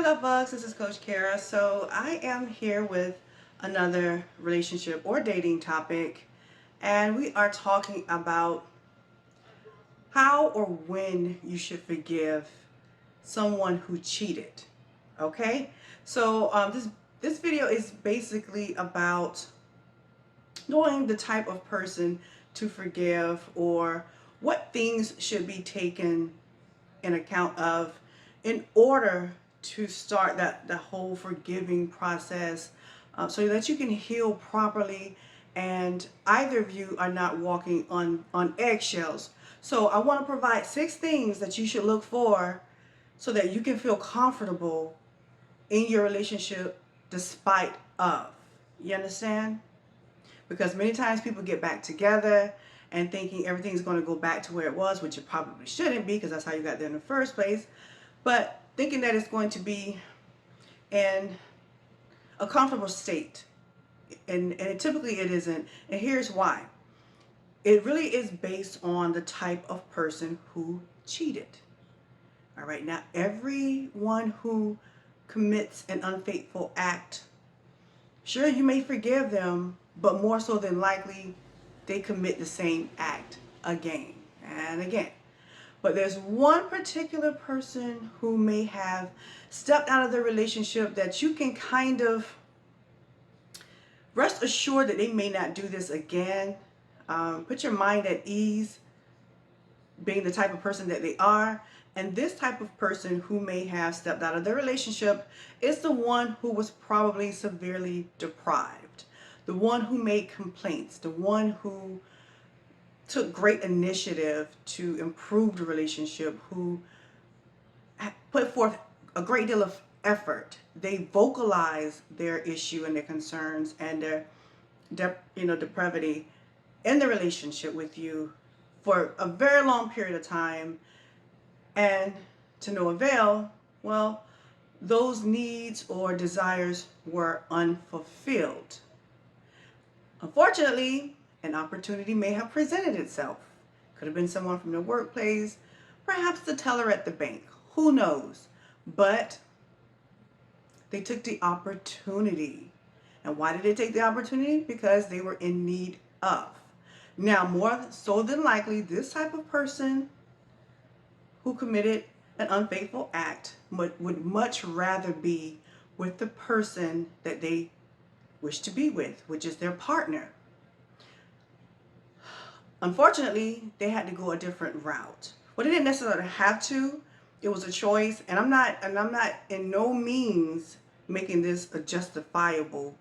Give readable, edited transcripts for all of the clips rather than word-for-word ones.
Hi, love bugs. This is Coach Kara. So I am here with another relationship or dating topic, and we are talking about how or when you should forgive someone who cheated. Okay, so this video is basically about knowing the type of person to forgive or what things should be taken in account of in order to start the whole forgiving process, so that you can heal properly and either of you are not walking on eggshells. So I want to provide 6 things that you should look for so that you can feel comfortable in your relationship despite of. You understand? Because many times people get back together and thinking everything's going to go back to where it was, which it probably shouldn't be because that's how you got there in the first place. But thinking that it's going to be in a comfortable state. And typically it isn't. And here's why. It really is based on the type of person who cheated. All right. Now, everyone who commits an unfaithful act, sure, you may forgive them, but more so than likely, they commit the same act again and again. But there's one particular person who may have stepped out of the relationship that you can kind of rest assured that they may not do this again. Put your mind at ease, being the type of person that they are. And this type of person who may have stepped out of their relationship is the one who was probably severely deprived, the one who made complaints, the one who took great initiative to improve the relationship, who put forth a great deal of effort. They vocalize their issue and their concerns and their depravity in the relationship with you for a very long period of time, and to no avail. Well, those needs or desires were unfulfilled. Unfortunately, an opportunity may have presented itself. Could have been someone from the workplace, perhaps the teller at the bank, who knows? But they took the opportunity. And why did they take the opportunity? Because they were in need of. Now, more so than likely, this type of person who committed an unfaithful act would much rather be with the person that they wish to be with, which is their partner. Unfortunately, they had to go a different route. Well, they didn't necessarily have to. It was a choice, and I'm not in no means making this a justifiable.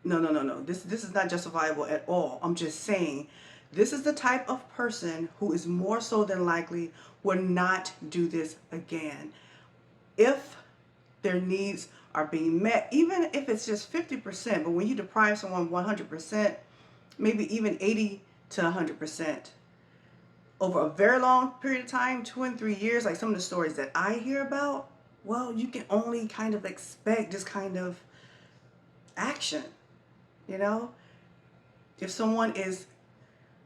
No. This is not justifiable at all. I'm just saying this is the type of person who is more so than likely will not do this again. If their needs are being met, even if it's just 50%, but when you deprive someone 100%, maybe even 80 to 100%, over a very long period of time, 2 and 3 years, like some of the stories that I hear about, well, you can only kind of expect this kind of action. You know, if someone is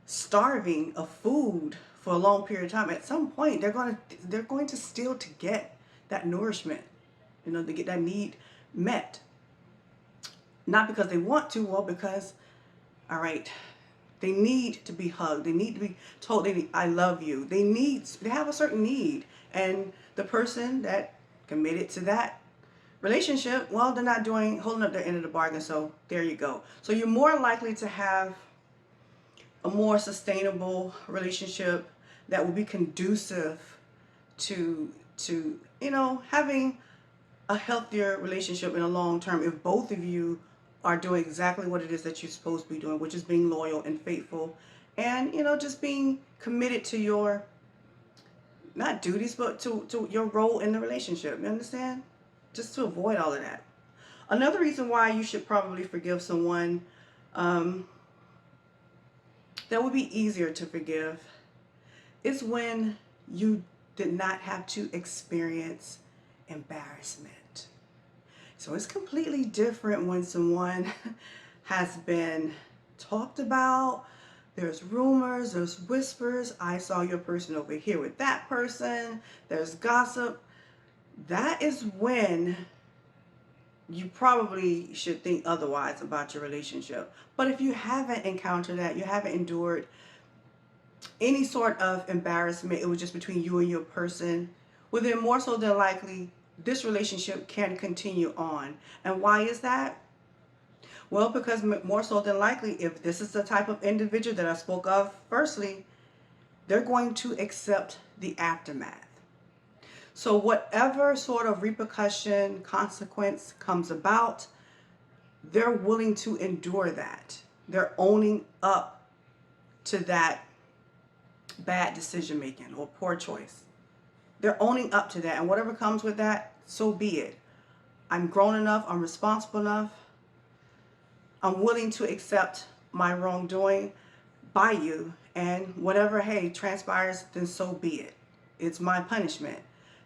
starving of food for a long period of time, at some point they're going to steal to get that nourishment, to get that need met. Not because they want to, well, because, all right, they need to be hugged. They need to be told I love you. They have a certain need. And the person that committed to that relationship, well, they're not holding up their end of the bargain. So there you go. So you're more likely to have a more sustainable relationship that will be conducive to having a healthier relationship in the long term if both of you are doing exactly what it is that you're supposed to be doing, which is being loyal and faithful, and just being committed to your, not duties, but to your role in the relationship. You understand? Just to avoid all of that. Another reason why you should probably forgive someone, that would be easier to forgive, is when you did not have to experience embarrassment. So it's completely different when someone has been talked about. There's rumors, there's whispers. I saw your person over here with that person. There's gossip. that is when you probably should think otherwise about your relationship. But if you haven't encountered that, you haven't endured any sort of embarrassment, it was just between you and your person, well, then more so than likely, this relationship can continue on. And why is that? Well, because more so than likely, if this is the type of individual that I spoke of firstly, they're going to accept the aftermath. So whatever sort of repercussion, consequence comes about, they're willing to endure that. They're owning up to that bad decision making or poor choice. They're owning up to that, and whatever comes with that, so be it. I'm grown enough, I'm responsible enough, I'm willing to accept my wrongdoing by you, and whatever, hey, transpires, then so be it. It's my punishment.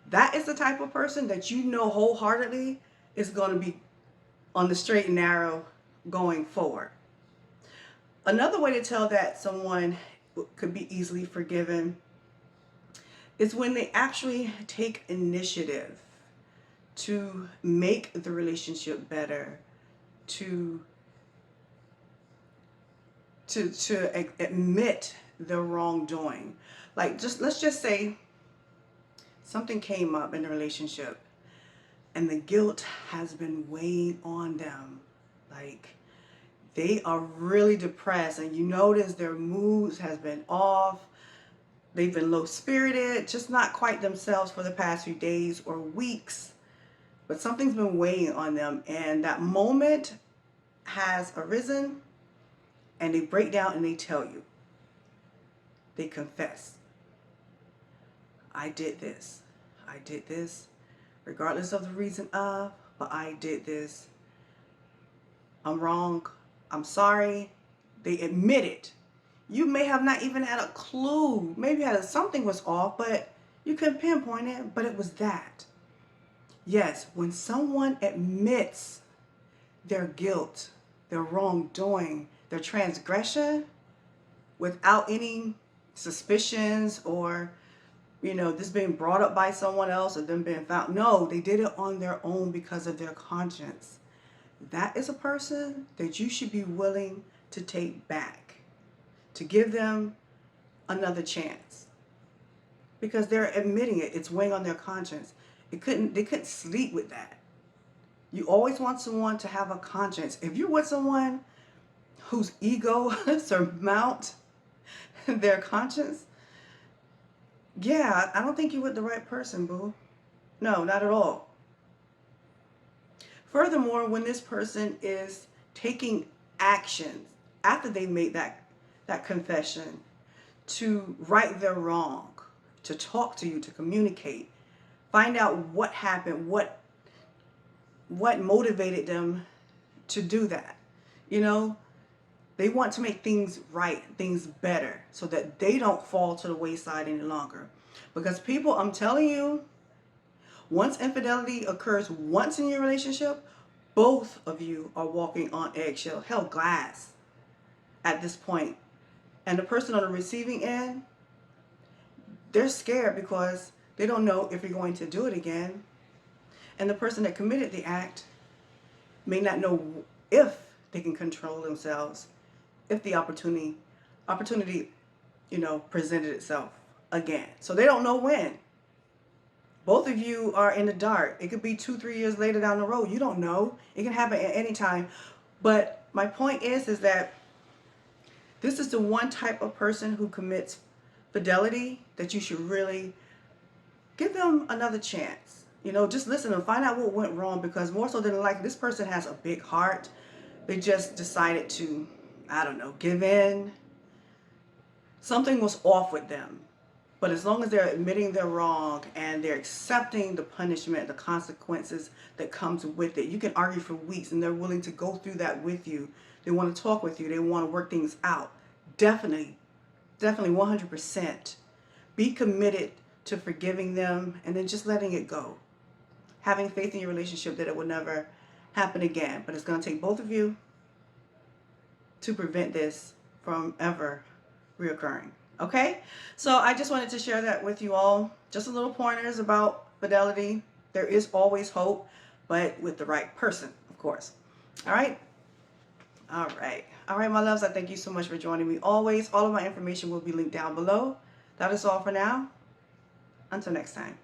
That is the type of person that you know wholeheartedly is going to be on the straight and narrow going forward. Another way to tell that someone could be easily forgiven is when they actually take initiative to make the relationship better, to admit the wrongdoing. Like, let's just say something came up in the relationship and the guilt has been weighing on them. Like, they are really depressed, and you notice their moods has been off. They've been low-spirited, just not quite themselves for the past few days or weeks. But something's been weighing on them, and that moment has arisen, and they break down and they tell you. They confess. I did this. I did this, regardless of the reason of, but I did this. I'm wrong. I'm sorry. They admit it. You may have not even had a clue. Maybe something was off, but you couldn't pinpoint it, but it was that. Yes, when someone admits their guilt, their wrongdoing, their transgression, without any suspicions or, this being brought up by someone else or them being found. No, they did it on their own because of their conscience. That is a person that you should be willing to take back, to give them another chance, because they're admitting it. It's weighing on their conscience. They couldn't sleep with that. You always want someone to have a conscience. If you're with someone whose ego surmount their conscience, yeah, I don't think you're with the right person, boo. No, not at all. Furthermore, when this person is taking actions after they made that confession to right their wrong, to talk to you, to communicate, find out what happened, what motivated them to do that. They want to make things right, things better, so that they don't fall to the wayside any longer. Because people, I'm telling you, once infidelity occurs once in your relationship, both of you are walking on eggshell, hell, glass at this point. And the person on the receiving end, they're scared because they don't know if you're going to do it again. And the person that committed the act may not know if they can control themselves, if the opportunity, presented itself again. So they don't know when. Both of you are in the dark. It could be 2-3 years later down the road. You don't know. It can happen at any time. But my point is that this is the one type of person who commits fidelity that you should really give them another chance. Just listen and find out what went wrong, because more so than likely, this person has a big heart. They just decided to, give in. Something was off with them. But as long as they're admitting they're wrong and they're accepting the punishment, the consequences that comes with it, you can argue for weeks and they're willing to go through that with you. They want to talk with you. They want to work things out. Definitely 100%. Be committed to forgiving them and then just letting it go. Having faith in your relationship that it will never happen again. But it's going to take both of you to prevent this from ever reoccurring. Okay? So I just wanted to share that with you all. Just a little pointers about fidelity. There is always hope, but with the right person, of course. All right. All right. All right, my loves, I thank you so much for joining me. Always, all of my information will be linked down below. That is all for now. Until next time.